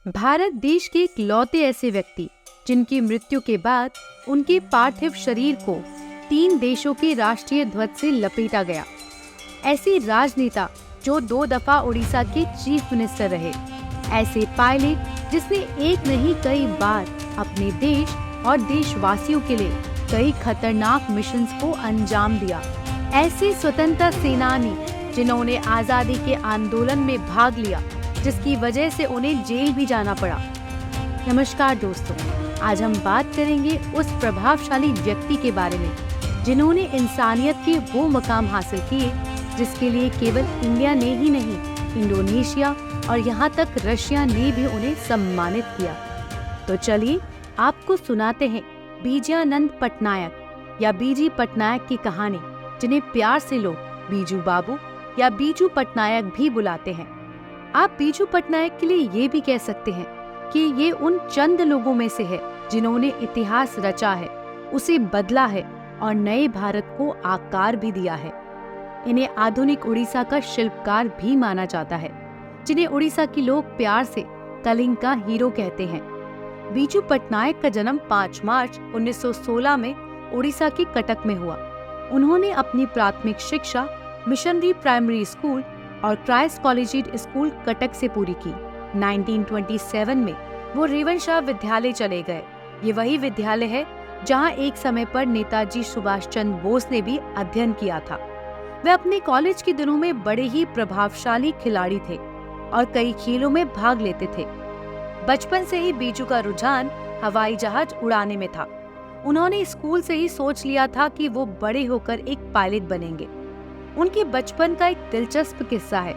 भारत देश के इकलौते ऐसे व्यक्ति जिनकी मृत्यु के बाद उनके पार्थिव शरीर को 3 देशों के राष्ट्रीय ध्वज से लपेटा गया। ऐसे राजनेता जो 2 दफा उड़ीसा के चीफ मिनिस्टर रहे, ऐसे पायलट जिसने एक नहीं कई बार अपने देश और देशवासियों के लिए कई खतरनाक मिशंस को अंजाम दिया, ऐसे स्वतंत्रता सेनानी जिन्होंने आजादी के आंदोलन में भाग लिया जिसकी वजह से उन्हें जेल भी जाना पड़ा। नमस्कार दोस्तों, आज हम बात करेंगे उस प्रभावशाली व्यक्ति के बारे में जिन्होंने इंसानियत के वो मकाम हासिल किए जिसके लिए केवल इंडिया ने ही नहीं, इंडोनेशिया और यहाँ तक रशिया ने भी उन्हें सम्मानित किया। तो चलिए आपको सुनाते हैं बीजानंद पटनायक या बीजी पटनायक की कहानी, जिन्हें प्यार से लोग बीजू बाबू या बीजू पटनायक भी बुलाते हैं। आप बीजू पटनायक के लिए ये भी कह सकते हैं कि ये उन चंद लोगों में से है जिन्होंने इतिहास रचा है, उसे बदला है और नए भारत को आकार भी दिया है। इन्हें आधुनिक उड़ीसा का शिल्पकार भी माना जाता है, जिन्हें उड़ीसा के लोग प्यार से कलिंग का हीरो कहते हैं। बीजू पटनायक का जन्म 5 मार्च 1916 में उड़ीसा के कटक में हुआ। उन्होंने अपनी प्राथमिक शिक्षा मिशनरी प्राइमरी स्कूल और क्राइस्ट कॉलेजिएट स्कूल कटक से पूरी की। 1927 में वो रेवनशाह विद्यालय चले गए। ये वही विद्यालय है जहां एक समय पर नेताजी सुभाष चंद्र बोस ने भी अध्ययन किया था। वे अपने कॉलेज के दिनों में बड़े ही प्रभावशाली खिलाड़ी थे और कई खेलों में भाग लेते थे। बचपन से ही बीजू का रुझान हवाई जहाज उड़ाने में था। उन्होंने स्कूल से ही सोच लिया था कि वो बड़े होकर एक पायलट बनेंगे। उनके बचपन का एक दिलचस्प किस्सा है।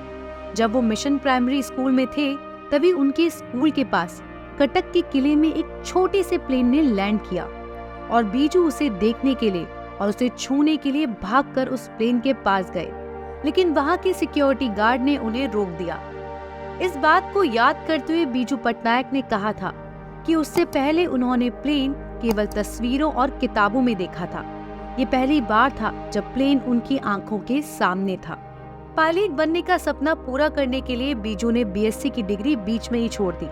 जब वो मिशन प्राइमरी स्कूल में थे, तभी उनके स्कूल के पास कटक के किले में एक छोटे से प्लेन ने लैंड किया और बीजू उसे देखने के लिए और उसे छूने के लिए भागकर उस प्लेन के पास गए, लेकिन वहां के सिक्योरिटी गार्ड ने उन्हें रोक दिया। इस बात को याद करते हुए बीजू पटनायक ने कहा था कि उससे पहले उन्होंने प्लेन केवल तस्वीरों और किताबों में देखा था। ये पहली बार था जब प्लेन उनकी आंखों के सामने था। पायलट बनने का सपना पूरा करने के लिए बीजू ने बीएससी की डिग्री बीच में ही छोड़ दी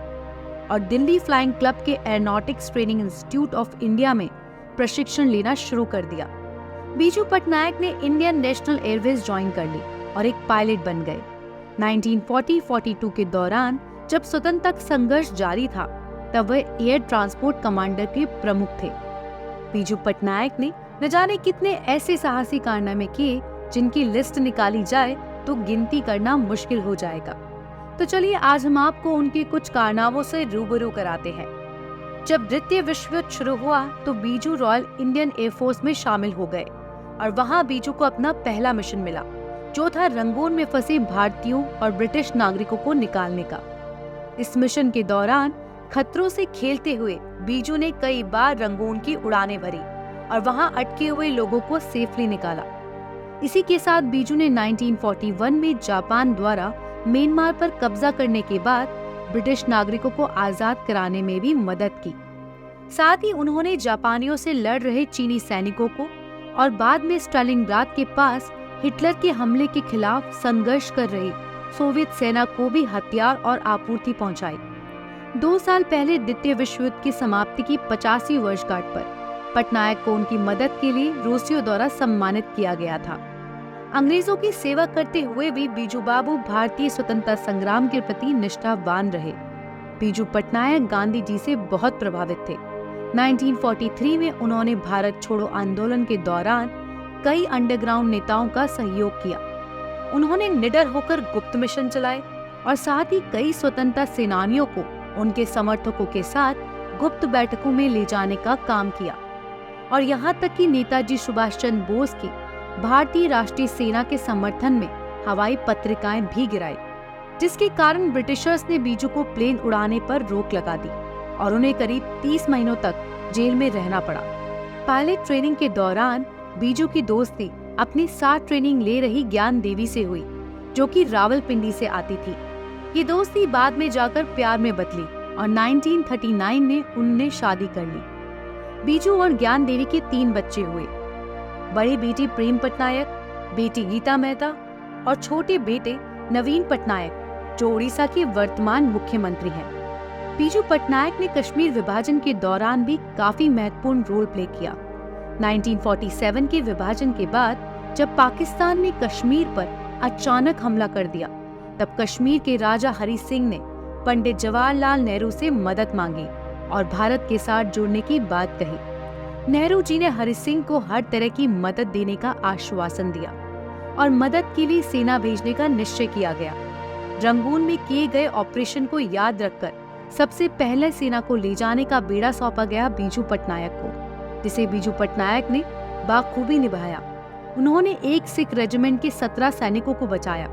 और दिल्ली फ्लाइंग क्लब के aeronautics training institute of India में प्रशिक्षण लेना शुरू कर दिया। बीजू पटनायक ने इंडियन नेशनल एयरवेज ज्वाइन कर ली और एक पायलट बन गए। 1940-42 के दौरान जब स्वतंत्रता संघर्ष जारी था, तब वह एयर ट्रांसपोर्ट कमांडर के प्रमुख थे। बीजू पटनायक ने न जाने कितने ऐसे साहसी कारनामे किए जिनकी लिस्ट निकाली जाए तो गिनती करना मुश्किल हो जाएगा। तो चलिए आज हम आपको उनके कुछ कारनामों से रूबरू कराते हैं। जब द्वितीय विश्व युद्ध शुरू हुआ तो बीजू रॉयल इंडियन एयरफोर्स में शामिल हो गए और वहां बीजू को अपना पहला मिशन मिला, जो था रंगून में फंसे भारतीयों और ब्रिटिश नागरिकों को निकालने का। इस मिशन के दौरान खतरों से खेलते हुए बीजू ने कई बार रंगून की उड़ानें भरी और वहां अटके हुए लोगों को सेफली निकाला। इसी के साथ बीजू ने 1941 में जापान द्वारा म्यांमार पर कब्जा करने के बाद ब्रिटिश नागरिकों को आजाद कराने में भी मदद की। साथ ही उन्होंने जापानियों से लड़ रहे चीनी सैनिकों को और बाद में स्टालिनग्राद के पास हिटलर के हमले के खिलाफ संघर्ष कर रही सोवियत सेना को भी हथियार और आपूर्ति पहुंचाई। 2 साल पहले द्वितीय विश्व युद्ध की समाप्ति की 50वीं वर्षगांठ पर पटनायक को उनकी मदद के लिए रूसियों द्वारा सम्मानित किया गया था। अंग्रेजों की सेवा करते हुए भी बीजू बाबू भारतीय स्वतंत्रता संग्राम के प्रति निष्ठावान रहे। बीजू पटनायक गांधी जी से बहुत प्रभावित थे। 1943 में उन्होंने भारत छोड़ो आंदोलन के दौरान कई अंडरग्राउंड नेताओं का सहयोग किया। उन्होंने निडर होकर गुप्त मिशन चलाए और साथ ही कई स्वतंत्रता सेनानियों को उनके समर्थकों के साथ गुप्त बैठकों में ले जाने का काम किया और यहाँ तक कि नेताजी सुभाष चंद्र बोस की भारतीय राष्ट्रीय सेना के समर्थन में हवाई पत्रिकाएं भी गिराई, जिसके कारण ब्रिटिशर्स ने बीजू को प्लेन उड़ाने पर रोक लगा दी और उन्हें करीब 30 महीनों तक जेल में रहना पड़ा। पायलट ट्रेनिंग के दौरान बीजू की दोस्ती अपनी साथ ट्रेनिंग ले रही ज्ञान देवी से हुई, जो कि रावलपिंडी से आती थी। ये दोस्ती बाद में जाकर प्यार में बदली और 1939 में उनने शादी कर ली। बीजू और ज्ञान देवी के 3 बच्चे हुए। बड़ी बेटी प्रेम पटनायक, बेटी गीता मेहता और छोटे बेटे नवीन पटनायक, जो उड़ीसा के वर्तमान मुख्यमंत्री हैं। बीजू पटनायक ने कश्मीर विभाजन के दौरान भी काफी महत्वपूर्ण रोल प्ले किया। 1947 के विभाजन के बाद जब पाकिस्तान ने कश्मीर पर अचानक हमला कर दिया, तब कश्मीर के राजा हरि सिंह ने पंडित जवाहरलाल नेहरू से मदद मांगी और भारत के साथ जुड़ने की बात कही। नेहरू जी ने हरि सिंह को हर तरह की मदद देने का आश्वासन दिया और मदद के लिए सेना भेजने का निश्चय किया गया। रंगून में किए गए ऑपरेशन को याद रखकर सबसे पहले सेना को ले जाने का बेड़ा सौंपा गया बीजू पटनायक को, जिसे बीजू पटनायक ने बाखूबी निभाया। उन्होंने एक सिख रेजिमेंट के 17 सैनिकों को बचाया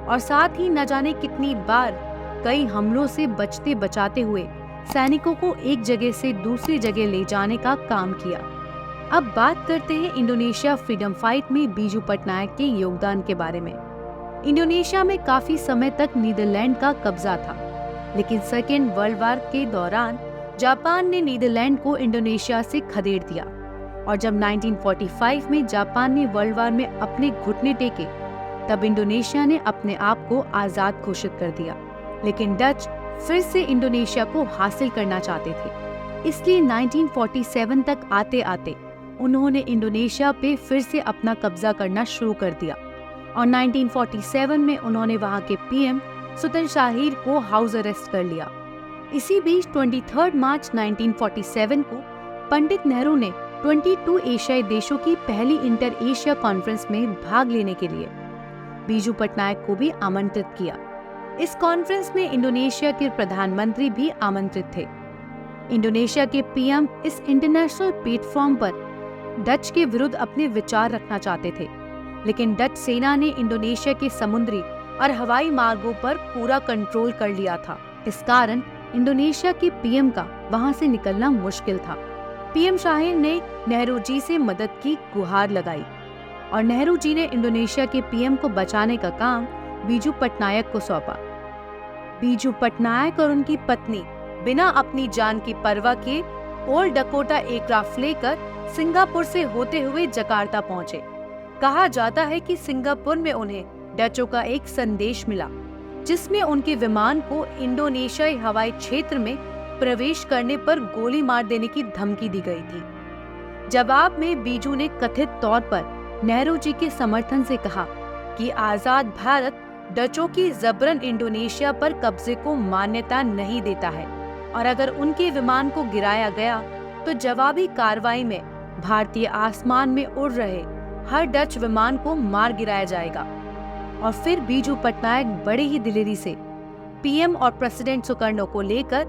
और साथ ही न जाने कितनी बार कई हमलों से बचते बचाते हुए सैनिकों को एक जगह से दूसरी जगह ले जाने का काम किया। अब बात करते हैं इंडोनेशिया फ्रीडम फाइट में बीजू पटनायक के योगदान के बारे में। इंडोनेशिया में काफी समय तक नीदरलैंड का कब्जा था, लेकिन सेकेंड वर्ल्ड वॉर के दौरान जापान ने नीदरलैंड को इंडोनेशिया से खदेड़ दिया और जब 1945 में जापान ने वर्ल्ड वॉर में अपने घुटने टेके, तब इंडोनेशिया ने अपने आप को आजाद घोषित कर दिया। लेकिन डच फिर से इंडोनेशिया को हासिल करना चाहते थे, इसलिए 1947 तक आते आते उन्होंने इंडोनेशिया पे फिर से अपना कब्जा करना शुरू कर दिया और 1947 में उन्होंने वहां के पीएम सुल्तान शाहिर को हाउस अरेस्ट कर लिया। इसी बीच 23 मार्च 1947 को पंडित नेहरू ने 22 एशियाई देशों की पहली इंटर एशिया कॉन्फ्रेंस में भाग लेने के लिए बीजू पटनायक को भी आमंत्रित किया। इस कॉन्फ्रेंस में इंडोनेशिया के प्रधानमंत्री भी आमंत्रित थे। इंडोनेशिया के पीएम इस इंटरनेशनल प्लेटफॉर्म पर डच के विरुद्ध अपने विचार रखना चाहते थे, लेकिन डच सेना ने इंडोनेशिया के समुद्री और हवाई मार्गों पर पूरा कंट्रोल कर लिया था। इस कारण इंडोनेशिया के पीएम का वहां से निकलना मुश्किल था। पीएम शाहिर ने नेहरू जी से मदद की गुहार लगाई और नेहरू जी ने इंडोनेशिया के पीएम को बचाने का काम बीजू पटनायक को सौंपा। बीजू पटनायक और उनकी पत्नी बिना अपनी जान की परवाह किए ओल्ड डकोटा एयरक्राफ्ट लेकर सिंगापुर से होते हुए जकार्ता पहुंचे। कहा जाता है कि सिंगापुर में उन्हें डचों का एक संदेश मिला, जिसमें उनके विमान को इंडोनेशियाई हवाई क्षेत्र में प्रवेश करने पर गोली मार देने की धमकी दी गई थी। जवाब में बीजू ने कथित तौर पर नेहरू जी के समर्थन से कहा कि आजाद भारत डचों की जबरन इंडोनेशिया पर कब्जे को मान्यता नहीं देता है और अगर उनके विमान को गिराया गया तो जवाबी कार्रवाई में भारतीय आसमान में उड़ रहे हर डच विमान को मार गिराया जाएगा। और फिर बीजू पटनायक बड़े ही दिलेरी से पीएम और प्रेसिडेंट सुकर्णो को लेकर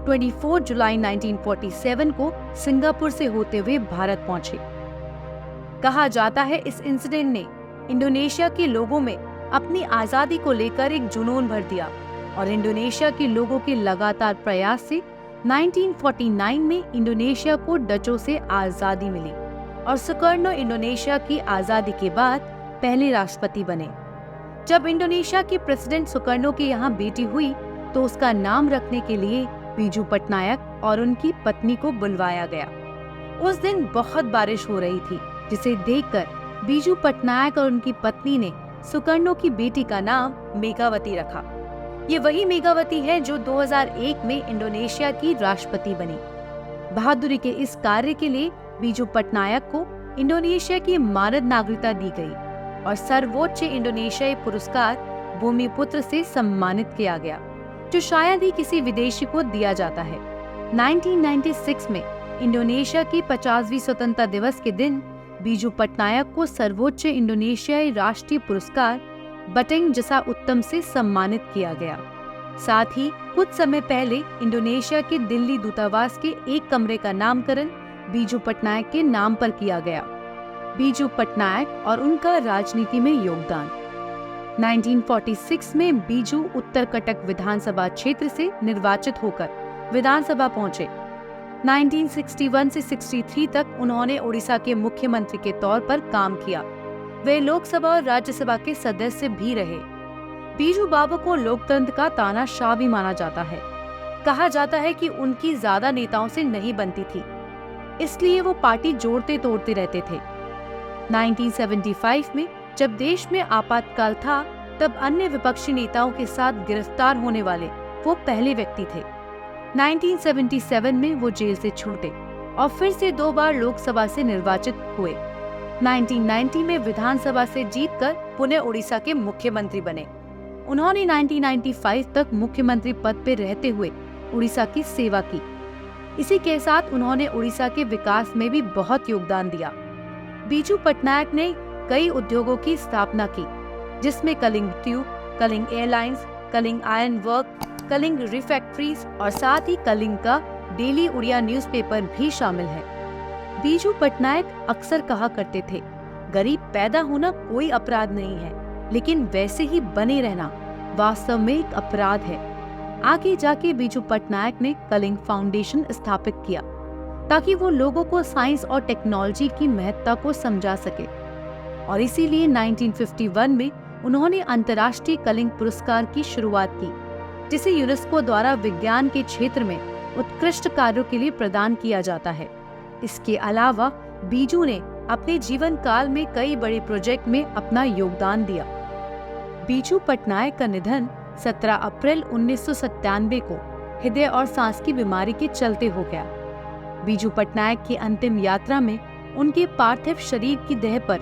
24 जुलाई 1947 को सिंगापुर से होते हुए भारत पहुंचे। कहा जाता है इस इंसिडेंट ने इंडोनेशिया के लोगों में अपनी आजादी को लेकर एक जुनून भर दिया और इंडोनेशिया के लोगों के लगातार प्रयास से 1949 में इंडोनेशिया को डचों से आजादी मिली और सुकर्णो इंडोनेशिया की आजादी के बाद पहले राष्ट्रपति बने। जब इंडोनेशिया के प्रेसिडेंट सुकर्णो के यहाँ बेटी हुई तो उसका नाम रखने के लिए बीजू पटनायक और उनकी पत्नी को बुलवाया गया। उस दिन बहुत बारिश हो रही थी, जिसे देखकर बीजू पटनायक और उनकी पत्नी ने सुकर्णो की बेटी का नाम मेघावती रखा। ये वही मेघावती है जो 2001 में इंडोनेशिया की राष्ट्रपति बनी। बहादुरी के इस कार्य के लिए बीजू पटनायक को इंडोनेशिया की मानद नागरिकता दी गई और सर्वोच्च इंडोनेशियाई पुरस्कार भूमिपुत्र से सम्मानित किया गया, जो शायद ही किसी विदेशी को दिया जाता है। 1996 में इंडोनेशिया की 50वीं स्वतंत्रता दिवस के दिन बीजू पटनायक को सर्वोच्च इंडोनेशियाई राष्ट्रीय पुरस्कार बटंग जसा उत्तम से सम्मानित किया गया। साथ ही कुछ समय पहले इंडोनेशिया के दिल्ली दूतावास के एक कमरे का नामकरण बीजू पटनायक के नाम पर किया गया। बीजू पटनायक और उनका राजनीति में योगदान। 1946 में बीजू उत्तर कटक विधानसभा क्षेत्र से निर्वाचित होकर विधानसभा पहुंचे। 1961 से 63 तक उन्होंने उड़ीसा के मुख्यमंत्री के तौर पर काम किया। वे लोकसभा और राज्यसभा के सदस्य भी रहे। बीजू बाबू को लोकतंत्र का तानाशाह भी माना जाता है। कहा जाता है कि उनकी ज्यादा नेताओं से नहीं बनती थी, इसलिए वो पार्टी जोड़ते तोड़ते रहते थे। 1975 में जब देश में आपातकाल था, तब अन्य विपक्षी नेताओं के साथ गिरफ्तार होने वाले वो पहले व्यक्ति थे। 1977 में वो जेल से छूटे और फिर से 2 बार लोकसभा से निर्वाचित हुए। 1990 में विधानसभा से जीतकर पुनः उड़ीसा के मुख्यमंत्री बने। उन्होंने 1995 तक मुख्यमंत्री पद पर रहते हुए उड़ीसा की सेवा की। इसी के साथ उन्होंने उड़ीसा के विकास में भी बहुत योगदान दिया। बीजू पटनायक ने कई उद्योगों की स्थापना की, जिसमें Kalinga tube, Kalinga airlines, Kalinga iron work, Kalinga refractories और साथ ही कलिंग का डेली उड़िया न्यूज़पेपर भी शामिल है। बीजू पटनायक अक्सर कहा करते थे, गरीब पैदा होना कोई अपराध नहीं है, लेकिन वैसे ही बने रहना वास्तव में एक अपराध है। आगे जाके बीजू पटनायक ने कलिंग फाउंडेशन स्थापित किया ताकि वो लोगों को साइंस और टेक्नोलॉजी की महत्ता को समझा सके, और इसीलिए 1951 में उन्होंने अंतर्राष्ट्रीय कलिंग पुरस्कार की शुरुआत की, जिसे यूनेस्को द्वारा विज्ञान के क्षेत्र में उत्कृष्ट कार्यों के लिए प्रदान किया जाता है। इसके अलावा बीजू ने अपने जीवन काल में कई बड़े प्रोजेक्ट में अपना योगदान दिया। बीजू पटनायक का निधन 17 अप्रैल 1997 को हृदय और सांस की बीमारी के चलते हो गया। बीजू पटनायक की अंतिम यात्रा में उनके पार्थिव शरीर की देह पर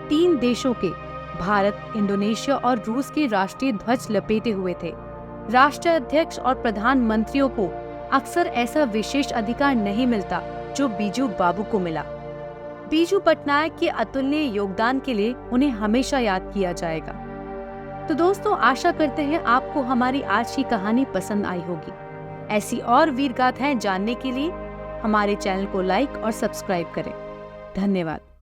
3 देशों के भारत, इंडोनेशिया और रूस के राष्ट्रीय ध्वज लपेटे हुए थे। राष्ट्राध्यक्ष और प्रधानमंत्रियों को अक्सर ऐसा विशेष अधिकार नहीं मिलता जो बीजू बाबू को मिला। बीजू पटनायक के अतुलनीय योगदान के लिए उन्हें हमेशा याद किया जाएगा। तो दोस्तों, आशा करते हैं आपको हमारी आज की कहानी पसंद आई होगी। ऐसी और वीर गाथाएं जानने के लिए हमारे चैनल को लाइक और सब्सक्राइब करें। धन्यवाद।